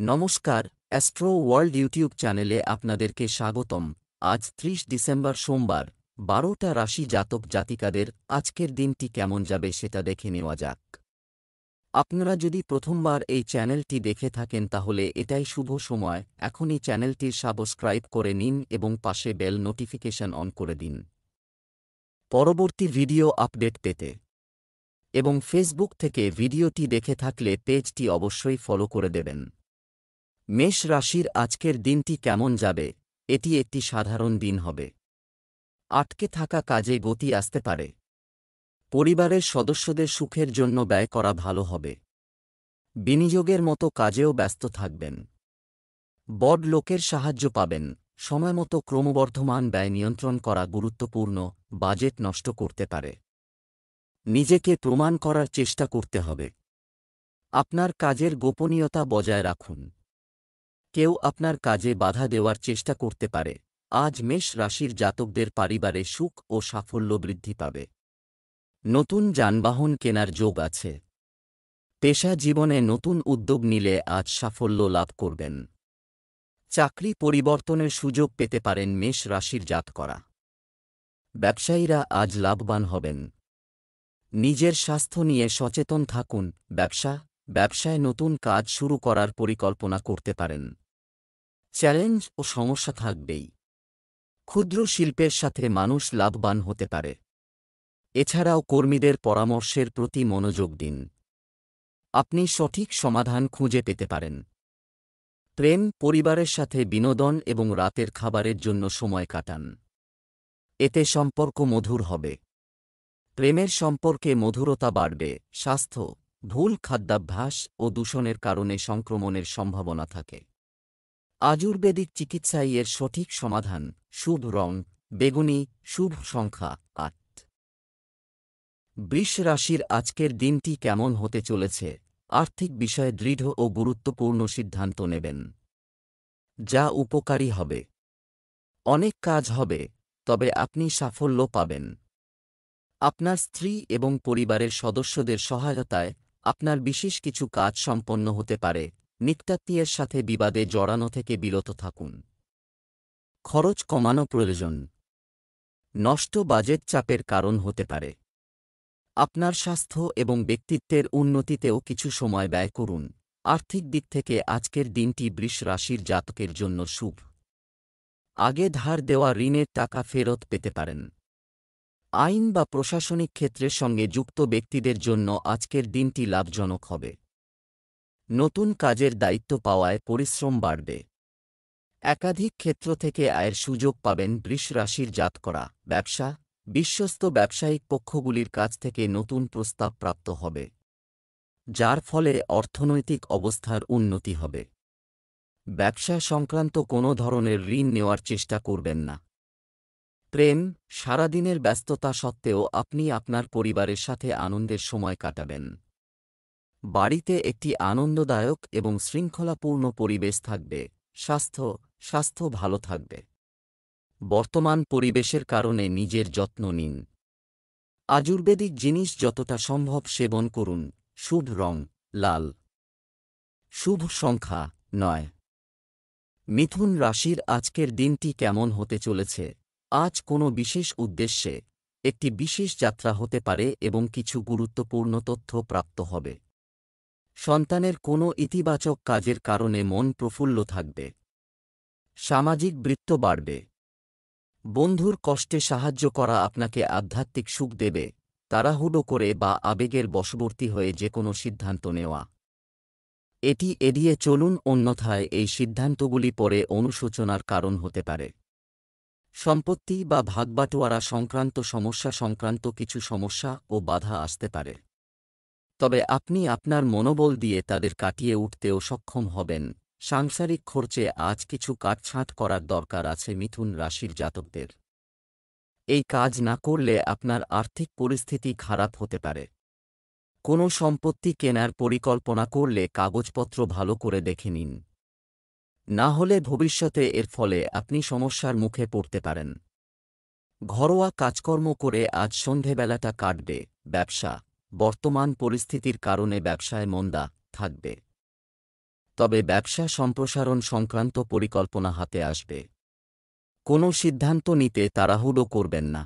নমস্কার, astro world YouTube চ্যানেলে আপনাদেরকে স্বাগতম। আজ ৩০ ডিসেম্বর সোমবার, ১২টা রাশি জাতক জাতিকাদের আজকের দিনটি কেমন যাবে সেটা দেখে নেওয়া যাক। আপনারা যদি প্রথমবার এই চ্যানেলটি দেখে থাকেন তাহলে এটাই শুভ সময়, এখনই চ্যানেলটির সাবস্ক্রাইব করে নিন এবং পাশে বেল নোটিফিকেশন অন করে দিন পরবর্তী ভিডিও আপডেট পেতে। এবং ফেসবুক থেকে ভিডিওটি দেখে থাকলে পেজটি অবশ্যই ফলো করে দেবেন। মেষ রাশির আজকের দিনটি কেমন যাবে? এটি একটি সাধারণ দিন হবে। আটকে থাকা কাজে গতি আসতে পারে। পরিবারের সদস্যদের সুখের জন্য ব্যয় করা ভালো হবে। বিনিয়োগের মতো কাজেও ব্যস্ত থাকবেন। বড় লোকের সাহায্য পাবেন। সময়মতো ক্রমবর্ধমান ব্যয় নিয়ন্ত্রণ করা গুরুত্বপূর্ণ, বাজেট নষ্ট করতে পারে। নিজেকে প্রমাণ করার চেষ্টা করতে হবে। আপনার কাজের গোপনীয়তা বজায় রাখুন। কেউ আপনার কাজে বাধা দেওয়ার চেষ্টা করতে পারে। আজ মেষ রাশির জাতকদের পরিবারে সুখ ও সাফল্য বৃদ্ধি পাবে। নতুন যানবাহন কেনার যোগ আছে। পেশা জীবনে নতুন উদ্যোগ নিলে আজ সাফল্য লাভ করবেন। চাকরি পরিবর্তনের সুযোগ পেতে পারেন মেষ রাশির জাতকরা। ব্যবসায়ীরা আজ লাভবান হবেন। নিজের স্বাস্থ্য নিয়ে সচেতন থাকুন। ব্যবসায় নতুন কাজ শুরু করার পরিকল্পনা করতে পারেন। চ্যালেঞ্জ ও সমস্যা থাকবেই। ক্ষুদ্র শিল্পের সাথে মানুষ লাভবান হতে পারে। এছাড়াও কর্মীদের পরামর্শের প্রতি মনোযোগ দিন। আপনি সঠিক সমাধান খুঁজে পেতে পারেন। প্রেম, পরিবারের সাথে বিনোদন এবং রাতের খাবারের জন্য সময় কাটান। এতে সম্পর্ক মধুর হবে। প্রেমের সম্পর্কে মধুরতা বাড়বে। স্বাস্থ্য, ভুল খাদ্যাভ্যাস ও দূষণের কারণে সংক্রমণের সম্ভাবনা থাকে। আয়ুর্বেদিক চিকিৎসায় এর সঠিক সমাধান। শুভ রং বেগুনি, শুভ সংখ্যা ৮। বৃষ রাশির আজকের দিনটি কেমন হতে চলেছে? আর্থিক বিষয়ে দৃঢ় ও গুরুত্বপূর্ণ সিদ্ধান্ত নেবেন, যা উপকারী হবে। অনেক কাজ হবে, তবে আপনি সাফল্য পাবেন। আপনার স্ত্রী এবং পরিবারের সদস্যদের সহায়তায় আপনার বিশেষ কিছু কাজ সম্পন্ন হতে পারে। নিকটাত্মীয়ের সাথে বিবাদে জড়ানো থেকে বিরত থাকুন। খরচ কমানো প্রয়োজন। নষ্ট বাজেট চাপের কারণ হতে পারে। আপনার স্বাস্থ্য এবং ব্যক্তিত্বের উন্নতিতেও কিছু সময় ব্যয় করুন। আর্থিক দিক থেকে আজকের দিনটি বৃষ রাশির জাতকের জন্য শুভ। আগে ধার দেওয়া ঋণের টাকা ফেরত পেতে পারেন। আইন বা প্রশাসনিক ক্ষেত্রের সঙ্গে যুক্ত ব্যক্তিদের জন্য আজকের দিনটি লাভজনক হবে। নতুন কাজের দায়িত্ব পাওয়ায় পরিশ্রম বাড়বে। একাধিক ক্ষেত্র থেকে আয়ের সুযোগ পাবেন বৃষ রাশির জাতকরা। ব্যবসা, বিশ্বস্ত ব্যবসায়িক পক্ষগুলির কাছ থেকে নতুন প্রস্তাব প্রাপ্ত হবে, যার ফলে অর্থনৈতিক অবস্থার উন্নতি হবে। ব্যবসা সংক্রান্ত কোনো ধরনের ঋণ নেওয়ার চেষ্টা করবেন না। প্রেম, সারাদিনের ব্যস্ততা সত্ত্বেও আপনি আপনার পরিবারের সাথে আনন্দের সময় কাটাবেন। বাড়িতে একটি আনন্দদায়ক এবং শৃঙ্খলাপূর্ণ পরিবেশ থাকবে। স্বাস্থ্য ভালো থাকবে। বর্তমান পরিবেশের কারণে নিজের যত্ন নিন। আয়ুর্বেদিক জিনিস যতটা সম্ভব সেবন করুন। শুভ রং লাল। শুভ সংখ্যা ৯। মিথুন রাশির আজকের দিনটি কেমন হতে চলেছে? আজ কোনো বিশেষ উদ্দেশ্যে একটি বিশেষ যাত্রা হতে পারে এবং কিছু গুরুত্বপূর্ণ তথ্য প্রাপ্ত হবে। সন্তানের কোনো ইতিবাচক কাজের কারণে মন প্রফুল্ল থাকবে। সামাজিক বৃত্ত বাড়বে। বন্ধুর কষ্টে সাহায্য করা আপনাকে আধ্যাত্মিক সুখ দেবে। তাড়াহুড়ো করে বা আবেগের বশবর্তী হয়ে যে কোনো সিদ্ধান্ত নেওয়া, এটি এড়িয়ে চলুন, অন্যথায় এই সিদ্ধান্তগুলি পরে অনুশোচনার কারণ হতে পারে। সম্পত্তি বা ভাগবাটোয়ারা সংক্রান্ত কিছু সমস্যা ও বাধা আসতে পারে, তবে আপনি আপনার মনোবল দিয়ে তাদের কাটিয়ে উঠতেও সক্ষম হবেন। সাংসারিক খরচে আজ কিছু কাটছাঁট করার দরকার আছে মিথুন রাশির জাতকদের। এই কাজ না করলে আপনার আর্থিক পরিস্থিতি খারাপ হতে পারে। কোনো সম্পত্তি কেনার পরিকল্পনা করলে কাগজপত্র ভালো করে দেখে নিন, না হলে ভবিষ্যতে এর ফলে আপনি সমস্যার মুখে পড়তে পারেন। ঘরোয়া কাজকর্ম করে আজ সন্ধেবেলাটা কাটবে। ব্যবসা, বর্তমান পরিস্থিতির কারণে ব্যবসায় মন্দা থাকবে, তবে ব্যবসা সম্প্রসারণ সংক্রান্ত পরিকল্পনা হাতে আসবে। কোনো সিদ্ধান্ত নিতে তাড়াহুড়ো করবেন না।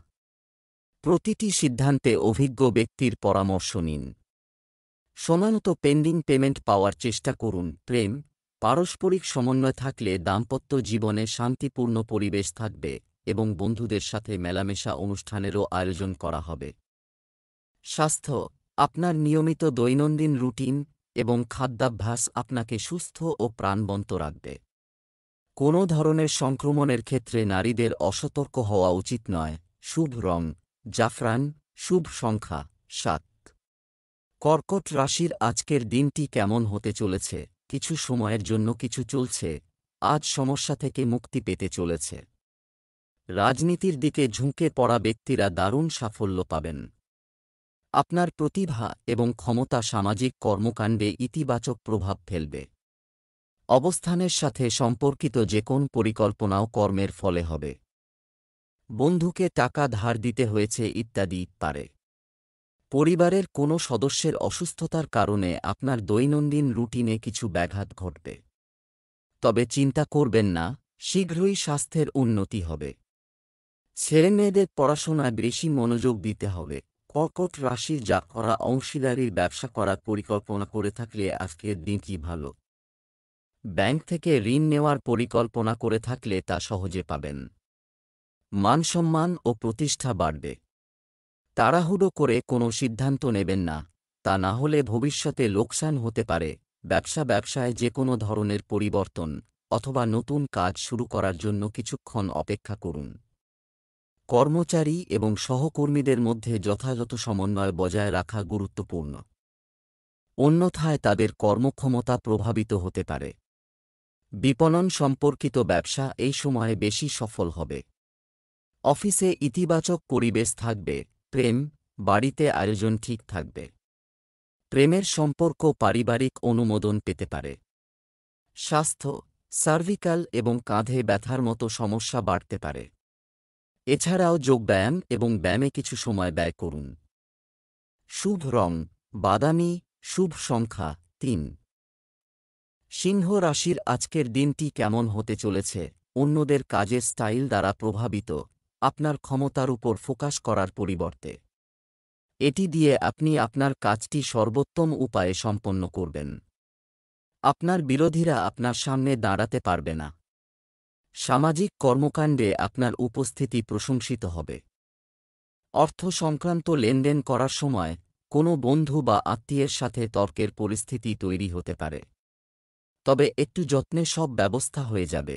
প্রতিটি সিদ্ধান্তে অভিজ্ঞ ব্যক্তির পরামর্শ নিন। সময়মতো পেন্ডিং পেমেন্ট পাওয়ার চেষ্টা করুন। প্রেম, পারস্পরিক সমন্বয় থাকলে দাম্পত্য জীবনে শান্তিপূর্ণ পরিবেশ থাকবে এবং বন্ধুদের সাথে মেলামেশা অনুষ্ঠানেরও আয়োজন করা হবে। স্বাস্থ্য, আপনার নিয়মিত দৈনন্দিন রুটিন এবং খাদ্যাভ্যাস আপনাকে সুস্থ ও প্রাণবন্ত রাখবে। কোনো ধরনের সংক্রমণের ক্ষেত্রে নারীদের অসতর্ক হওয়া উচিত নয়। শুভ রং জাফরান, শুভ সংখ্যা 7। কর্কট রাশির আজকের দিনটি কেমন হতে চলেছে? কিছু সময়ের জন্য কিছু চলছে, আজ সমস্যা থেকে মুক্তি পেতে চলেছে। রাজনীতির দিকে ঝুঁকে পড়া ব্যক্তিরা দারুণ সাফল্য পাবেন। আপনার প্রতিভা এবং ক্ষমতা সামাজিক কর্মকাণ্ডে ইতিবাচক প্রভাব ফেলবে। অবস্থানের সাথে সম্পর্কিত যে কোন পরিকল্পনাও কর্মের ফলে হবে। বন্ধুকে টাকা ধার দিতে হয়েছে ইত্যাদি পারে। পরিবারের কোনো সদস্যের অসুস্থতার কারণে আপনার দৈনন্দিন রুটিনে কিছু ব্যাঘাত ঘটবে। তবে চিন্তা করবেন না, শীঘ্রই স্বাস্থ্যের উন্নতি হবে। ছেলেমেয়েদের পড়াশোনায় বেশি মনোযোগ দিতে হবে। কর্কট রাশির জাতকরা অংশীদারির ব্যবসা করার পরিকল্পনা করে থাকলে আজকের দিনটি ভালো। ব্যাংক থেকে ঋণ নেওয়ার পরিকল্পনা করে থাকলে তা সহজে পাবেন। মানসম্মান ও প্রতিষ্ঠা বাড়বে। তাড়াহুড়ো করে কোনো সিদ্ধান্ত নেবেন না, তা না হলে ভবিষ্যতে লোকসান হতে পারে। ব্যবসায় যে কোনো ধরনের পরিবর্তন অথবা নতুন কাজ শুরু করার জন্য কিছুক্ষণ অপেক্ষা করুন। কর্মচারী এবং সহকর্মীদের মধ্যে যথাযথ সমন্বয় বজায় রাখা গুরুত্বপূর্ণ। অন্যথায় তাদের কর্মক্ষমতা প্রভাবিত হতে পারে। বিপণন সম্পর্কিত ব্যবসা এই সময়ে বেশি সফল হবে। অফিসে ইতিবাচক পরিবেশ থাকবে। প্রেম, বাড়িতে আয়োজন ঠিক থাকবে। প্রেমের সম্পর্ক পারিবারিক অনুমোদন পেতে পারে। স্বাস্থ্য, সার্ভিক্যাল এবং কাঁধে ব্যথার মতো সমস্যা বাড়তে পারে। এছাড়াও যোগব্যায়াম এবং ব্যায়ামে কিছু সময় ব্যয় করুন। শুভ রং বাদামি, শুভ সংখ্যা 3। সিংহ রাশির আজকের দিনটি কেমন হতে চলেছে? অন্যদের কাজের স্টাইল দ্বারা প্রভাবিত, আপনার ক্ষমতার উপর ফোকাস করার পরিবর্তে এটি দিয়ে আপনি আপনার কাজটি সর্বোত্তম উপায়ে সম্পন্ন করবেন। আপনার বিরোধীরা আপনার সামনে দাঁড়াতে পারবে না। সামাজিক কর্মকাণ্ডে আপনার উপস্থিতি প্রশংসিত হবে। অর্থ সংক্রান্ত লেনদেন করার সময় কোনো বন্ধু বা আত্মীয়ের সাথে তর্কের পরিস্থিতি তৈরি হতে পারে। তবে একটু যত্নে সব ব্যবস্থা হয়ে যাবে।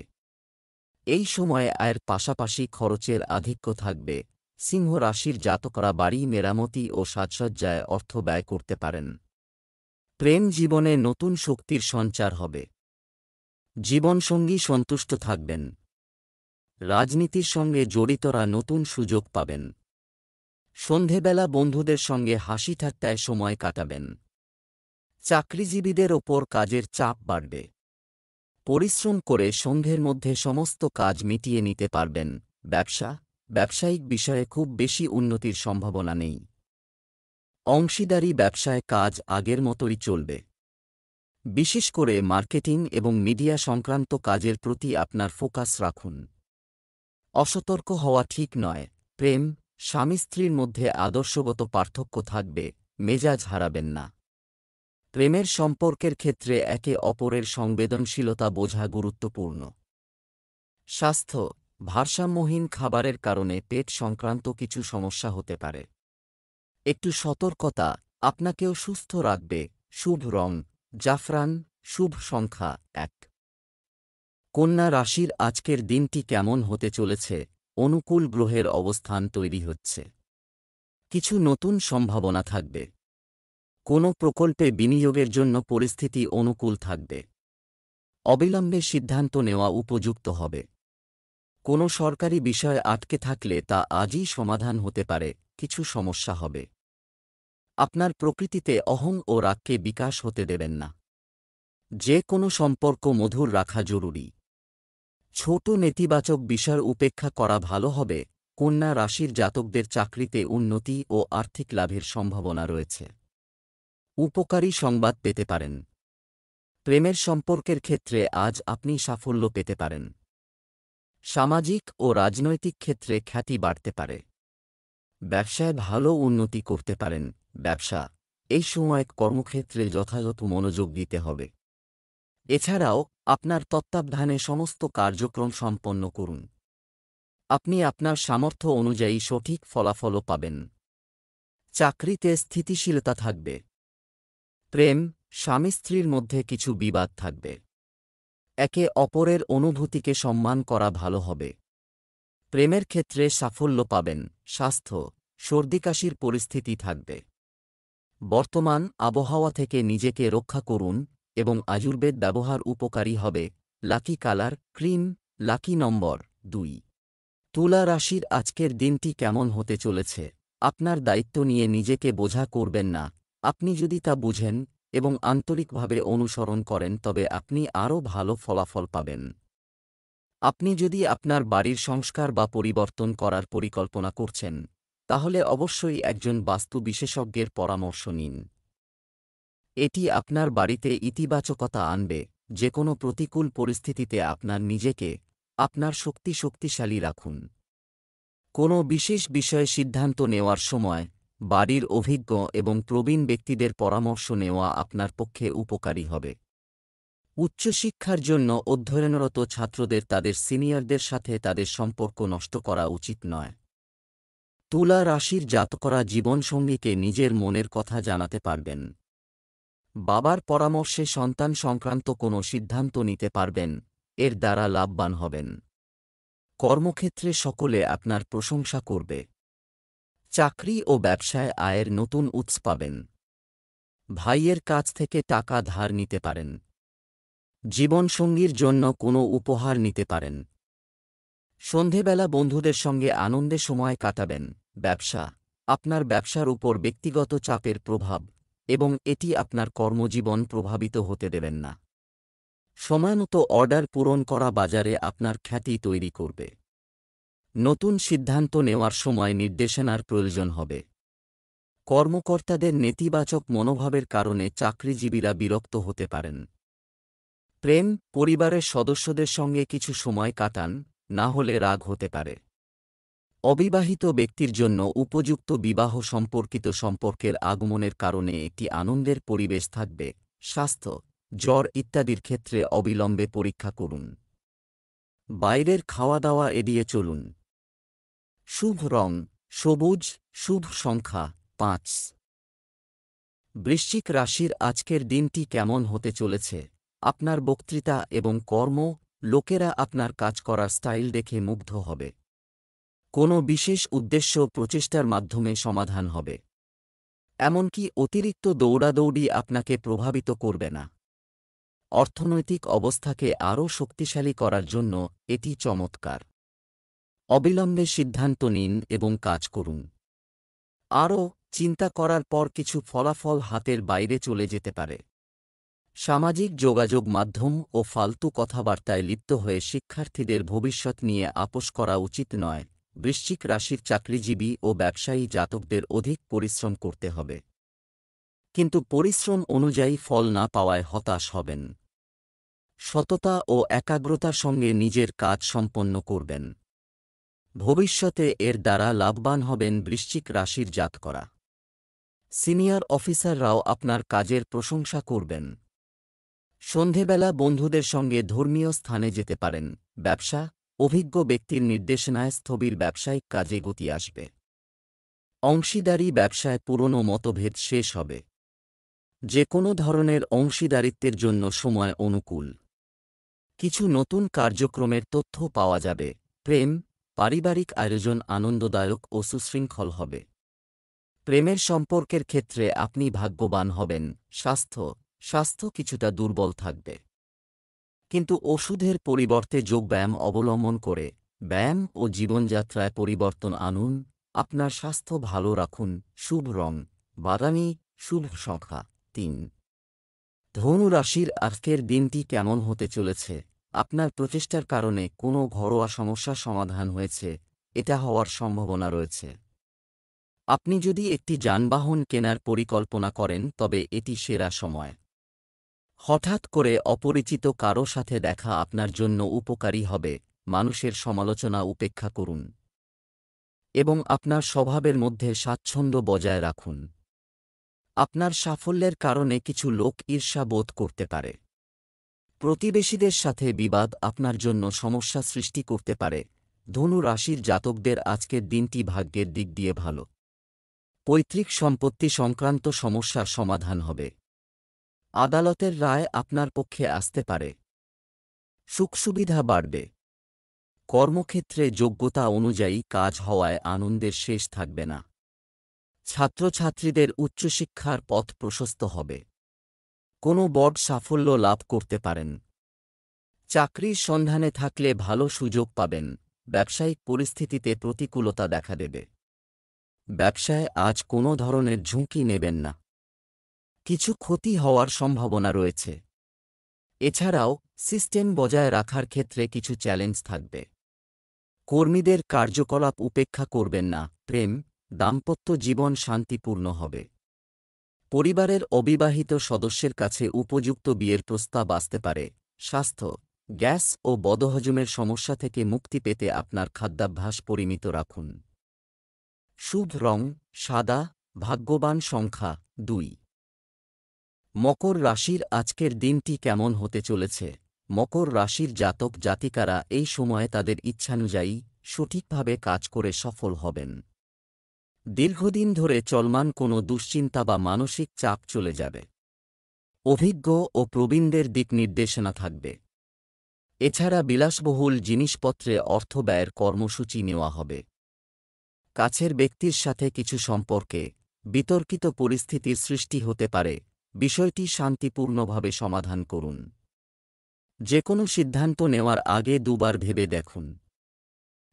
এই সময়ে আয়ের পাশাপাশি খরচের আধিক্য থাকবে। সিংহ রাশির জাতকরা বাড়ি মেরামতি ও সাজসজ্জায় অর্থ ব্যয় করতে পারেন। প্রেম জীবনে নতুন শক্তির সঞ্চার হবে। জীবনসঙ্গী সন্তুষ্ট থাকবেন। রাজনীতির সঙ্গে জড়িতরা নতুন সুযোগ পাবেন। সন্ধেবেলা বন্ধুদের সঙ্গে হাসি ঠাট্টায় সময় কাটাবেন। চাকরিজীবীদের ওপর কাজের চাপ বাড়বে। পরিশ্রম করে সন্ধ্যের মধ্যে সমস্ত কাজ মিটিয়ে নিতে পারবেন। ব্যবসায়িক বিষয়ে খুব বেশি উন্নতির সম্ভাবনা নেই। অংশীদারি ব্যবসায় কাজ আগের মতোই চলবে। বিশেষ করে মার্কেটিং এবং মিডিয়া সংক্রান্ত কাজের প্রতি আপনার ফোকাস রাখুন। অসতর্ক হওয়া ঠিক নয়। প্রেম, স্বামী স্ত্রীর মধ্যে আদর্শগত পার্থক্য থাকবে, মেজাজ হারাবেন না। প্রেমের সম্পর্কের ক্ষেত্রে একে অপরের সংবেদনশীলতা বোঝা গুরুত্বপূর্ণ। স্বাস্থ্য, ভারসাম্যহীন খাবারের কারণে পেট সংক্রান্ত কিছু সমস্যা হতে পারে। একটু সতর্কতা আপনাকেও সুস্থ রাখবে। শুভ রং জাফরান, শুভ সংখ্যা 1। কন্যা রাশির আজকের দিনটি কেমন হতে চলেছে? অনুকূল গ্রহের অবস্থান তৈরি হচ্ছে। কিছু নতুন সম্ভাবনা থাকবে। কোনো প্রকল্পে বিনিয়োগের জন্য পরিস্থিতি অনুকূল থাকবে। অবিলম্বে সিদ্ধান্ত নেওয়া উপযুক্ত হবে। কোনো সরকারি বিষয় আটকে থাকলে তা আজই সমাধান হতে পারে। কিছু সমস্যা হবে। আপনার প্রকৃতিতে অহং ও রাগকে বিকাশ হতে দেবেন না। যে কোনো সম্পর্ক মধুর রাখা জরুরি। ছোট নেতিবাচক বিষয় উপেক্ষা করা ভালো হবে। কন্যা রাশির জাতকদের চাকরিতে উন্নতি ও আর্থিক লাভের সম্ভাবনা রয়েছে। উপকারী সংবাদ পেতে পারেন। প্রেমের সম্পর্কের ক্ষেত্রে আজ আপনি সাফল্য পেতে পারেন। সামাজিক ও রাজনৈতিক ক্ষেত্রে খ্যাতি বাড়তে পারে। ব্যবসায় ভালো উন্নতি করতে পারেন। ব্যবসা এই সময় কর্মক্ষেত্রে যথাযথ মনোযোগ দিতে হবে। এছাড়াও আপনার তত্ত্বাবধানে সমস্ত কার্যক্রম সম্পন্ন করুন। আপনি আপনার সামর্থ্য অনুযায়ী সঠিক ফলাফলও পাবেন। চাকরিতে স্থিতিশীলতা থাকবে। প্রেম স্বামী স্ত্রীর মধ্যে কিছু বিবাদ থাকবে। একে অপরের অনুভূতিকে সম্মান করা ভালো হবে। প্রেমের ক্ষেত্রে সাফল্য পাবেন। স্বাস্থ্য সর্দিকাশির পরিস্থিতি থাকবে। বর্তমান আবহাওয়া থেকে নিজেকে রক্ষা করুন এবং আয়ুর্বেদ ব্যবহার উপকারী হবে। লাকি কালার ক্রিম, লাকি নম্বর 2। তুলা রাশির আজকের দিনটি কেমন হতে চলেছে? আপনার দায়িত্ব নিয়ে নিজেকে বোঝা করবেন না। আপনি যদি তা বুঝেন এবং আন্তরিকভাবে অনুসরণ করেন তবে আপনি আরও ভালো ফলাফল পাবেন। আপনি যদি আপনার বাড়ির সংস্কার বা পরিবর্তন করার পরিকল্পনা করছেন, তাহলে অবশ্যই একজন বাস্তু বিশেষজ্ঞের পরামর্শ নিন। এটি আপনার বাড়িতে ইতিবাচকতা আনবে। যে কোনো প্রতিকূল পরিস্থিতিতে আপনার নিজেকে আপনার শক্তিশালী রাখুন। কোনো বিশেষ বিষয়ে সিদ্ধান্ত নেওয়ার সময় বাড়ির অভিজ্ঞ এবং প্রবীণ ব্যক্তিদের পরামর্শ নেওয়া আপনার পক্ষে উপকারী হবে। উচ্চশিক্ষার জন্য অধ্যয়নরত ছাত্রদের তাদের সিনিয়রদের সাথে তাদের সম্পর্ক নষ্ট করা উচিত নয়। তুলা রাশির জাতকরা জীবনসঙ্গীকে নিজের মনের কথা জানাতে পারবেন। বাবার পরামর্শে সন্তান সংক্রান্ত কোনো সিদ্ধান্ত নিতে পারবেন। এর দ্বারা লাভবান হবেন। কর্মক্ষেত্রে সকলে আপনার প্রশংসা করবে। চাকরি ও ব্যবসায় আয়ের নতুন উৎস পাবেন। ভাইয়ের কাছ থেকে টাকা ধার নিতে পারেন। জীবনসঙ্গীর জন্য কোনো উপহার নিতে পারেন। সন্ধেবেলা বন্ধুদের সঙ্গে আনন্দে সময় কাটাবেন। ব্যবসা আপনার ব্যবসার উপর ব্যক্তিগত চাপের প্রভাব এবং এটি আপনার কর্মজীবন প্রভাবিত হতে দেবেন না। সময়মতো অর্ডার পূরণ করা বাজারে আপনার খ্যাতি তৈরি করবে। নতুন সিদ্ধান্ত নেওয়ার সময় নির্দেশনার প্রয়োজন হবে। কর্মকর্তাদের নেতিবাচক মনোভাবের কারণে চাকরিজীবীরা বিরক্ত হতে পারেন। প্রেম পরিবারের সদস্যদের সঙ্গে কিছু সময় কাটান, না হলে রাগ হতে পারে। অবিবাহিত ব্যক্তির জন্য উপযুক্ত বিবাহ সম্পর্কিত সম্পর্কের আগমনের কারণে একটি আনন্দের পরিবেশ থাকবে। স্বাস্থ্য জ্বর ইত্যাদির ক্ষেত্রে অবিলম্বে পরীক্ষা করুন। বাইরের খাওয়া দাওয়া এড়িয়ে চলুন। শুভ রং সবুজ, শুভ সংখ্যা 5। বৃশ্চিক রাশির আজকের দিনটি কেমন হতে চলেছে? আপনার বক্তৃতা এবং কর্ম লোকেরা আপনার কাজ করার স্টাইল দেখে মুগ্ধ হবে। কোনো বিশেষ উদ্দেশ্য প্রচেষ্টার মাধ্যমে সমাধান হবে। এমনকি অতিরিক্ত দৌড়াদৌড়ি আপনাকে প্রভাবিত করবে না। অর্থনৈতিক অবস্থাকে আরও শক্তিশালী করার জন্য এটি চমৎকার। অবিলম্বে সিদ্ধান্ত নিন এবং কাজ করুন। আরও চিন্তা করার পর কিছু ফলাফল হাতের বাইরে চলে যেতে পারে। সামাজিক যোগাযোগ মাধ্যম ও ফালতু কথাবার্তায় লিপ্ত হয়ে শিক্ষার্থীদের ভবিষ্যৎ নিয়ে আপোস করা উচিত নয়। বৃশ্চিক রাশির চাকরিজীবী ও ব্যবসায়ী জাতকদের অধিক পরিশ্রম করতে হবে, কিন্তু পরিশ্রম অনুযায়ী ফল না পাওয়ায় হতাশ হবেন। সততা ও একাগ্রতার সঙ্গে নিজের কাজ সম্পন্ন করবেন। ভবিষ্যতে এর দ্বারা লাভবান হবেন বৃশ্চিক রাশির জাতকরা। সিনিয়র অফিসাররাও আপনার কাজের প্রশংসা করবেন। সন্ধেবেলা বন্ধুদের সঙ্গে ধর্মীয় স্থানে যেতে পারেন। ব্যবসা অভিজ্ঞ ব্যক্তির নির্দেশনায় স্থবির ব্যবসায়িক কাজে গতি আসবে। অংশীদারি ব্যবসায় পুরনো মতভেদ শেষ হবে। যে কোনো ধরনের অংশীদারিত্বের জন্য সময় অনুকূল। কিছু নতুন কার্যক্রমের তথ্য পাওয়া যাবে। প্রেম পারিবারিক আয়োজন আনন্দদায়ক ও সুশৃঙ্খল হবে। প্রেমের সম্পর্কের ক্ষেত্রে আপনি ভাগ্যবান হবেন। স্বাস্থ্য কিছুটা দুর্বল থাকবে, কিন্তু ওষুধের পরিবর্তে যোগব্যায়াম অবলম্বন করে ব্যায়াম ও জীবনযাত্রায় পরিবর্তন আনুন। আপনার স্বাস্থ্য ভালো রাখুন। শুভ রং বাদামি, শুভ সংখ্যা 3। ধনু রাশির আজকের দিনটি কেমন হতে চলেছে? আপনার প্রচেষ্টার কারণে কোনো ঘরোয়া সমস্যার সমাধান হয়েছে, এটা হওয়ার সম্ভাবনা রয়েছে। আপনি যদি একটি যানবাহন কেনার পরিকল্পনা করেন তবে এটি সেরা সময়। হঠাৎ করে অপরিচিত কারো সাথে দেখা আপনার জন্য উপকারী হবে। মানুষের সমালোচনা উপেক্ষা করুন এবং আপনার স্বভাবের মধ্যে স্বাচ্ছন্দ্য বজায় রাখুন। আপনার সাফল্যের কারণে কিছু লোক ঈর্ষা বোধ করতে পারে। প্রতিবেশীদের সাথে বিবাদ আপনার জন্য সমস্যা সৃষ্টি করতে পারে। ধনু রাশির জাতকদের আজকের দিনটি ভাগ্যের দিক দিয়ে ভালো। পৈতৃক সম্পত্তি সংক্রান্ত সমস্যার সমাধান হবে। আদালতের রায় আপনার পক্ষে আসতে পারে। সুখসুবিধা বাড়বে। কর্মক্ষেত্রে যোগ্যতা অনুযায়ী কাজ হওয়ায় আনন্দের শেষ থাকবে না। ছাত্রছাত্রীদের উচ্চশিক্ষার পথ প্রশস্ত হবে। কোনো বড় সাফল্য লাভ করতে পারেন। চাকরির সন্ধানে থাকলে ভালো সুযোগ পাবেন। ব্যবসায়িক পরিস্থিতিতে প্রতিকূলতা দেখা দেবে। ব্যবসায় আজ কোনো ধরনের ঝুঁকি নেবেন না। কিছু ক্ষতি হওয়ার সম্ভাবনা রয়েছে। এছাড়াও সিস্টেম বজায় রাখার ক্ষেত্রে কিছু চ্যালেঞ্জ থাকবে। কর্মীদের কার্যকলাপ উপেক্ষা করবেন না। প্রেম, দাম্পত্য জীবন শান্তিপূর্ণ হবে। পরিবারের অবিবাহিত সদস্যের কাছে উপযুক্ত বিয়ের প্রস্তাব আসতে পারে। স্বাস্থ্য, গ্যাস ও বদহজমের সমস্যা থেকে মুক্তি পেতে আপনার খাদ্যাভ্যাস পরিমিত রাখুন। শুভ রং সাদা। ভাগ্যবান সংখ্যা 2। মকর রাশির আজকের দিনটি কেমন হতে চলেছে? মকর রাশির জাতক জাতিকারা এই সময়ে তাদের ইচ্ছানুযায়ী সঠিকভাবে কাজ করে সফল হবেন। দীর্ঘদিন ধরে চলমান কোনো দুশ্চিন্তা বা মানসিক চাপ চলে যাবে। অভিজ্ঞ ও প্রবীণদের দিক নির্দেশনা থাকবে। এছাড়া বিলাসবহুল জিনিসপত্রে অর্থ ব্যয়ের কর্মসূচি নেওয়া হবে। কাছের ব্যক্তির সাথে কিছু সম্পর্কে বিতর্কিত পরিস্থিতির সৃষ্টি হতে পারে। বিষয়টি শান্তিপূর্ণভাবে সমাধান করুন। যে কোনো সিদ্ধান্ত নেওয়ার আগে দুবার ভেবে দেখুন।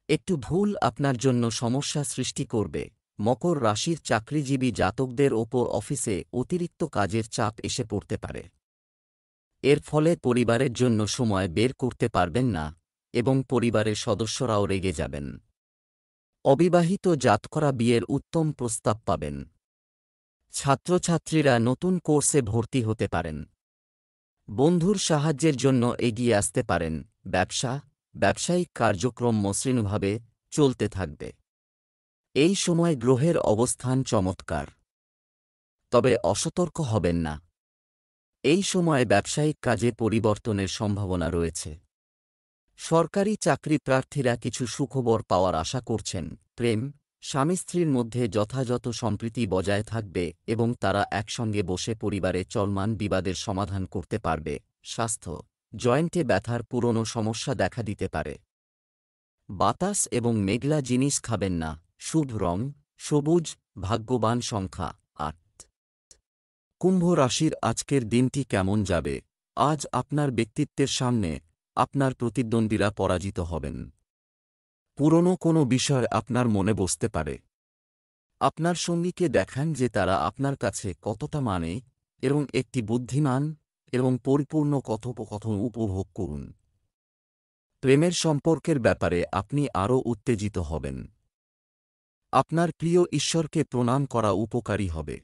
একটু ভুল আপনার জন্য সমস্যা সৃষ্টি করবে। মকর রাশির চাকরিজীবী জাতকদের ওপর অফিসে অতিরিক্ত কাজের চাপ এসে পড়তে পারে। এর ফলে পরিবারের জন্য সময় বের করতে পারবেন না এবং পরিবারের সদস্যরাও রেগে যাবেন। অবিবাহিত জাতকরা বিয়ের উত্তম প্রস্তাব পাবেন। ছাত্রছাত্রীরা নতুন কোর্সে ভর্তি হতে পারেন। বন্ধুর সাহায্যের জন্য এগিয়ে আসতে পারেন। ব্যবসায়িক কার্যক্রম মসৃণভাবে চলতে থাকবে। এই সময় গ্রহের অবস্থান চমৎকার, তবে অসতর্ক হবেন না। এই সময় ব্যবসায়িক কাজে পরিবর্তনের সম্ভাবনা রয়েছে। সরকারি চাকরি প্রার্থীরা কিছু সুখবর পাওয়ার আশা করছেন। প্রেম, স্বামী স্ত্রীর মধ্যে যথাযথ সম্প্রীতি বজায় থাকবে এবং তারা একসঙ্গে বসে পরিবারে চলমান বিবাদের সমাধান করতে পারবে। স্বাস্থ্য, জয়েন্টে ব্যথার পুরনো সমস্যা দেখা দিতে পারে। বাতাস এবং মেঘলা জিনিস খাবেন না। শুভ রং সবুজ। ভাগ্যবান সংখ্যা 8। কুম্ভ রাশির আজকের দিনটি কেমন যাবে? আজ আপনার ব্যক্তিত্বের সামনে আপনার প্রতিদ্বন্দ্বীরা পরাজিত হবেন। পুরনো কোনো বিষয় আপনার মনে বসতে পারে। আপনার সঙ্গীকে দেখান যে তারা আপনার কাছে কতটা মানে এবং একটি বুদ্ধিমান এবং পরিপূর্ণ কথোপকথন উপভোগ করুন। প্রেমের সম্পর্কের ব্যাপারে আপনি আরও উত্তেজিত হবেন। আপনার প্রিয় ঈশ্বরকে প্রণাম করা উপকারী হবে।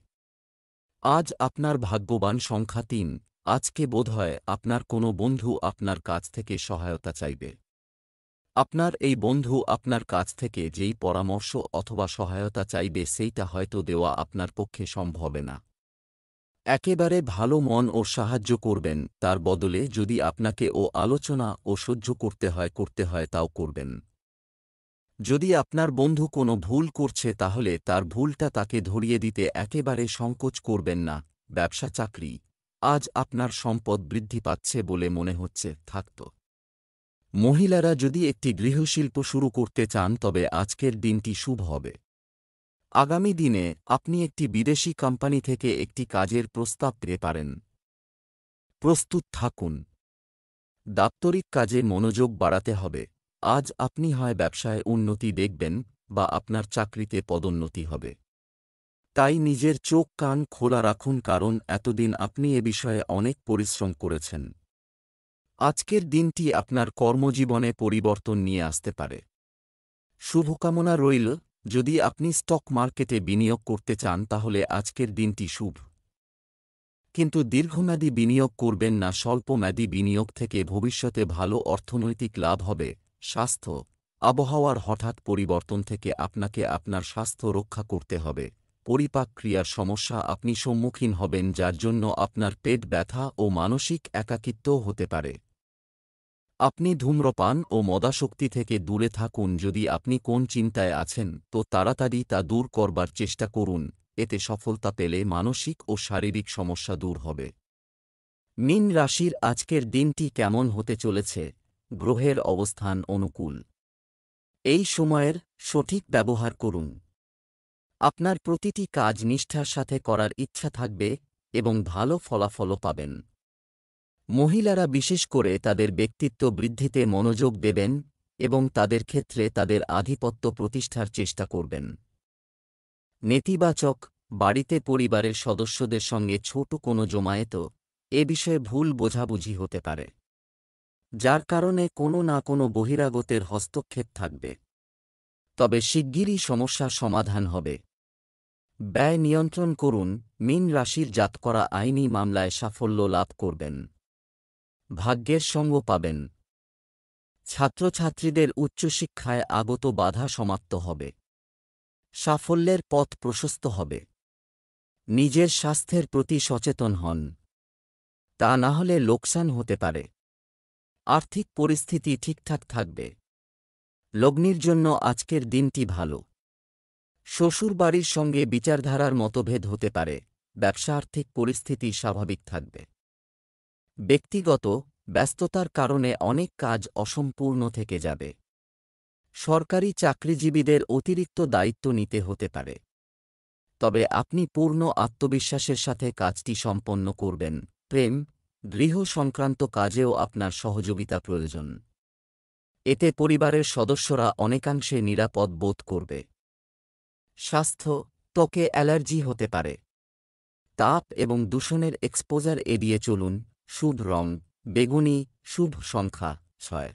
আজ আপনার ভাগ্যবান সংখ্যা 3। আজকে বোধহয় আপনার কোনো বন্ধু আপনার কাছ থেকে সহায়তা চাইবে। আপনার এই বন্ধু আপনার কাছ থেকে যেই পরামর্শ অথবা সহায়তা চাইবে সেইটা হয়তো দেওয়া আপনার পক্ষে সম্ভব না। একেবারে ভালো মন ও সাহায্য করবেন, তার বদলে যদি আপনাকে আলোচনা ও সহ্য করতে হয় তাও করবেন। যদি আপনার বন্ধু কোনো ভুল করছে তাহলে তার ভুলটা তাকে ধরিয়ে দিতে একেবারে সংকোচ করবেন না। ব্যবসা চাকরি, আজ আপনার সম্পদ বৃদ্ধি পাচ্ছে বলে মনে হচ্ছে থাকত। মহিলারা যদি একটি গৃহশিল্প শুরু করতে চান তবে আজকের দিনটি শুভ হবে। আগামী দিনে আপনি একটি বিদেশি কোম্পানি থেকে একটি কাজের প্রস্তাব পেতে পারেন। প্রস্তুত থাকুন। দাপ্তরিক কাজে মনোযোগ বাড়াতে হবে। আজ আপনি হয় ব্যবসায় উন্নতি দেখবেন বা আপনার চাকরিতে পদোন্নতি হবে। তাই নিজের চোখ কান খোলা রাখুন, কারণ এতদিন আপনি এ বিষয়ে অনেক পরিশ্রম করেছেন। আজকের দিনটি আপনার কর্মজীবনে পরিবর্তন নিয়ে আসতে পারে। শুভকামনা রইল। যদি আপনি স্টক মার্কেটে বিনিয়োগ করতে চান তাহলে আজকের দিনটি শুভ। কিন্তু দীর্ঘমেয়াদী বিনিয়োগ করবেন না। স্বল্পমেয়াদী বিনিয়োগ থেকে ভবিষ্যতে ভালো অর্থনৈতিক লাভ হবে। স্বাস্থ্য, আবহাওয়ার হঠাৎ পরিবর্তন থেকে আপনাকে আপনার স্বাস্থ্য রক্ষা করতে হবে। পরিপাক ক্রিয়ার সমস্যা আপনি সম্মুখীন হবেন, যার জন্য আপনার পেট ব্যথা ও মানসিক একাকিত্বও হতে পারে। আপনি ধূম্রপান ও মদাসক্তি থেকে দূরে থাকুন। যদি আপনি কোন চিন্তায় আছেন তো তাড়াতাড়ি তা দূর করবার চেষ্টা করুন। এতে সফলতা পেলে মানসিক ও শারীরিক সমস্যা দূর হবে। মীন রাশির আজকের দিনটি কেমন হতে চলেছে? গ্রহের অবস্থান অনুকূল। এই সময়ের সঠিক ব্যবহার করুন। আপনার প্রতিটি কাজ নিষ্ঠার সাথে করার ইচ্ছা থাকবে এবং ভালো ফলাফলও পাবেন। মহিলারা বিশেষ করে তাদের ব্যক্তিত্ব বৃদ্ধিতে মনোযোগ দেবেন এবং তাদের ক্ষেত্রে তাদের আধিপত্য প্রতিষ্ঠার চেষ্টা করবেন। নেতিবাচক, বাড়িতে পরিবারের সদস্যদের সঙ্গে ছোট কোনো জমায়েত এ বিষয়ে ভুল বোঝাবুঝি হতে পারে, যার কারণে কোনো না কোনো বহিরাগতের হস্তক্ষেপ থাকবে। তবে শিগগিরই সমস্যার সমাধান হবে। ব্যয় নিয়ন্ত্রণ করুন। মীন রাশির জাতকরা আইনি মামলায় সাফল্য লাভ করবেন। ভাগ্যের সঙ্গ পাবেন। ছাত্রছাত্রীদের উচ্চশিক্ষায় আগত বাধা সমাপ্ত হবে। সাফল্যের পথ প্রশস্ত হবে। নিজের স্বাস্থ্যের প্রতি সচেতন হন, তা না হলে লোকসান হতে পারে। আর্থিক পরিস্থিতি ঠিকঠাক থাকবে। লগ্নির জন্য আজকের দিনটি ভালো। শ্বশুরবাড়ির সঙ্গে বিচারধারার মতভেদ হতে পারে। ব্যবসা আর্থিক পরিস্থিতি স্বাভাবিক থাকবে। ব্যক্তিগত ব্যস্ততার কারণে অনেক কাজ অসম্পূর্ণ থেকে যাবে। সরকারি চাকরিজীবীদের অতিরিক্ত দায়িত্ব নিতে হতে পারে, তবে আপনি পূর্ণ আত্মবিশ্বাসের সাথে কাজটি সম্পন্ন করবেন। প্রেম, গৃহ সংক্রান্ত কাজেও আপনার সহযোগিতা প্রয়োজন। এতে পরিবারের সদস্যরা অনেকাংশে নিরাপদ বোধ করবে। স্বাস্থ্য, ত্বকে অ্যালার্জি হতে পারে। তাপ এবং দূষণের এক্সপোজার এড়িয়ে চলুন। শুভ রং বেগুনি, শুভ সংখ্যা 6।